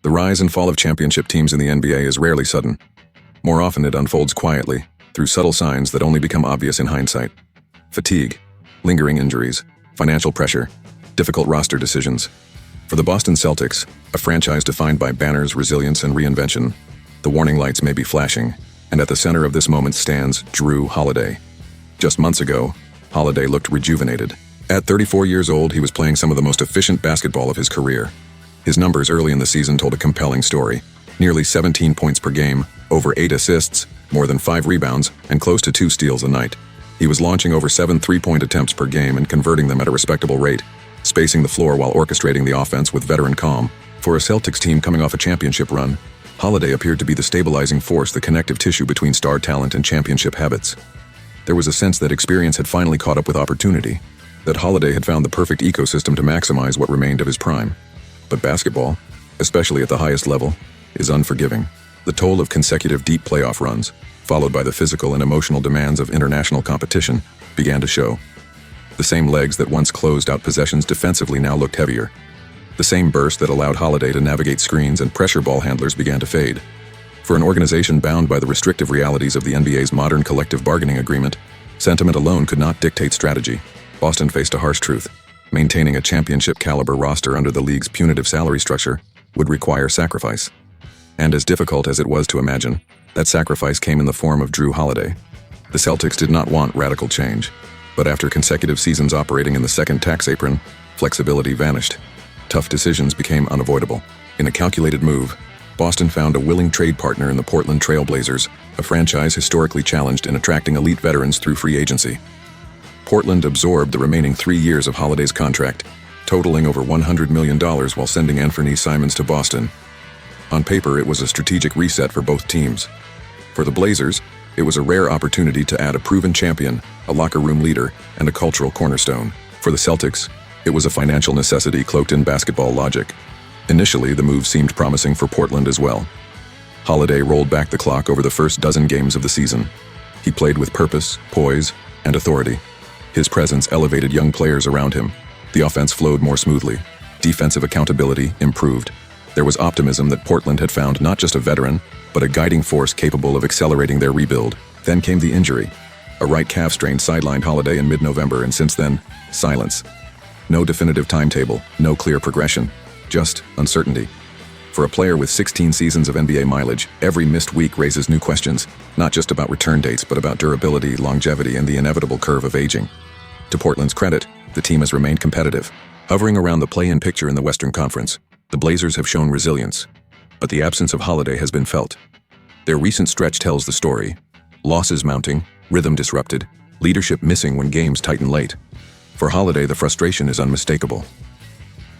The rise and fall of championship teams in the NBA is rarely sudden. More often it unfolds quietly, through subtle signs that only become obvious in hindsight. Fatigue, lingering injuries, financial pressure, difficult roster decisions. For the Boston Celtics, a franchise defined by banners, resilience, and reinvention, the warning lights may be flashing, and at the center of this moment stands Jrue Holiday. Just months ago, Holiday looked rejuvenated. At 34 years old, he was playing some of the most efficient basketball of his career. His numbers early in the season told a compelling story. Nearly 17 points per game, over 8 assists, more than 5 rebounds, and close to 2 steals a night. He was launching over 7 three-point attempts per game and converting them at a respectable rate, spacing the floor while orchestrating the offense with veteran calm. For a Celtics team coming off a championship run, Holiday appeared to be the stabilizing force, the connective tissue between star talent and championship habits. There was a sense that experience had finally caught up with opportunity, that Holiday had found the perfect ecosystem to maximize what remained of his prime. But basketball, especially at the highest level, is unforgiving. The toll of consecutive deep playoff runs, followed by the physical and emotional demands of international competition, began to show. The same legs that once closed out possessions defensively now looked heavier. The same burst that allowed Holiday to navigate screens and pressure ball handlers began to fade. For an organization bound by the restrictive realities of the NBA's modern collective bargaining agreement, sentiment alone could not dictate strategy. Boston faced a harsh truth. Maintaining a championship-caliber roster under the league's punitive salary structure would require sacrifice. And as difficult as it was to imagine, that sacrifice came in the form of Jrue Holiday. The Celtics did not want radical change, but after consecutive seasons operating in the second tax apron, flexibility vanished. Tough decisions became unavoidable. In a calculated move, Boston found a willing trade partner in the Portland Trail Blazers, a franchise historically challenged in attracting elite veterans through free agency. Portland absorbed the remaining 3 years of Holiday's contract, totaling over $100 million while sending Anthony Simons to Boston. On paper, it was a strategic reset for both teams. For the Blazers, it was a rare opportunity to add a proven champion, a locker room leader, and a cultural cornerstone. For the Celtics, it was a financial necessity cloaked in basketball logic. Initially, the move seemed promising for Portland as well. Holiday rolled back the clock over the first dozen games of the season. He played with purpose, poise, and authority. His presence elevated young players around him. The offense flowed more smoothly. Defensive accountability improved. There was optimism that Portland had found not just a veteran, but a guiding force capable of accelerating their rebuild. Then came the injury. A right calf strain sidelined Holiday in mid-November, and since then, silence. No definitive timetable, no clear progression, just uncertainty. For a player with 16 seasons of NBA mileage, every missed week raises new questions, not just about return dates, but about durability, longevity, and the inevitable curve of aging. To Portland's credit, the team has remained competitive. Hovering around the play-in picture in the Western Conference, the Blazers have shown resilience, but the absence of Holiday has been felt. Their recent stretch tells the story. Losses mounting, rhythm disrupted, leadership missing when games tighten late. For Holiday, the frustration is unmistakable.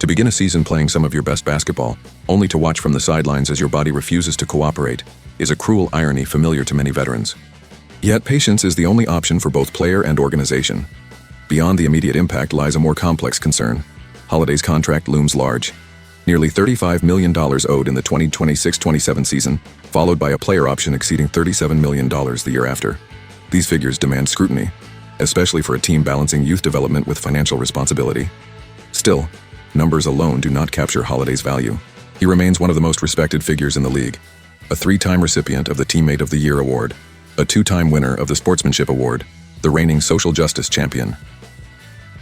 To begin a season playing some of your best basketball, only to watch from the sidelines as your body refuses to cooperate, is a cruel irony familiar to many veterans. Yet patience is the only option for both player and organization. Beyond the immediate impact lies a more complex concern. Holiday's contract looms large. Nearly $35 million owed in the 2026-27 season, followed by a player option exceeding $37 million the year after. These figures demand scrutiny, especially for a team balancing youth development with financial responsibility. Still, numbers alone do not capture Holiday's value. He remains one of the most respected figures in the league, a 3-time recipient of the Teammate of the Year award, a 2-time winner of the Sportsmanship Award, the reigning social justice champion.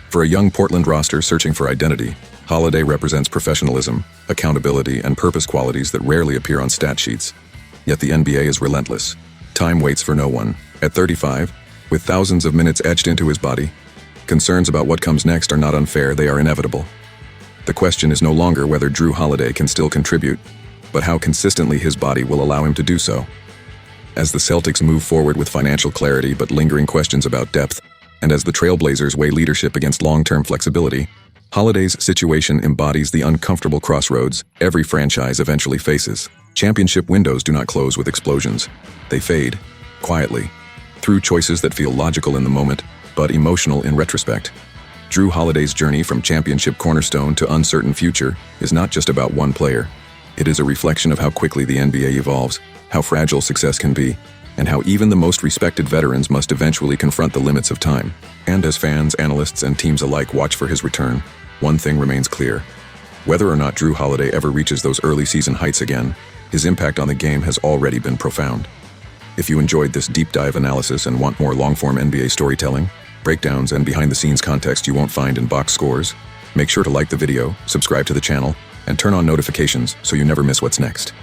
For a young Portland roster searching for identity, Holiday represents professionalism, accountability, and purpose qualities that rarely appear on stat sheets. Yet the NBA is relentless. Time waits for no one. At 35, with thousands of minutes etched into his body, concerns about what comes next are not unfair, they are inevitable. The question is no longer whether Jrue Holiday can still contribute, but how consistently his body will allow him to do so. As the Celtics move forward with financial clarity but lingering questions about depth, and as the Trailblazers weigh leadership against long-term flexibility, Holiday's situation embodies the uncomfortable crossroads every franchise eventually faces. Championship windows do not close with explosions. They fade, quietly, through choices that feel logical in the moment, but emotional in retrospect. Jrue Holiday's journey from championship cornerstone to uncertain future is not just about one player. It is a reflection of how quickly the NBA evolves, how fragile success can be, and how even the most respected veterans must eventually confront the limits of time. And as fans, analysts, and teams alike watch for his return, one thing remains clear. Whether or not Jrue Holiday ever reaches those early season heights again, his impact on the game has already been profound. If you enjoyed this deep dive analysis and want more long-form NBA storytelling, breakdowns, and behind-the-scenes context you won't find in box scores, make sure to like the video, subscribe to the channel, and turn on notifications so you never miss what's next.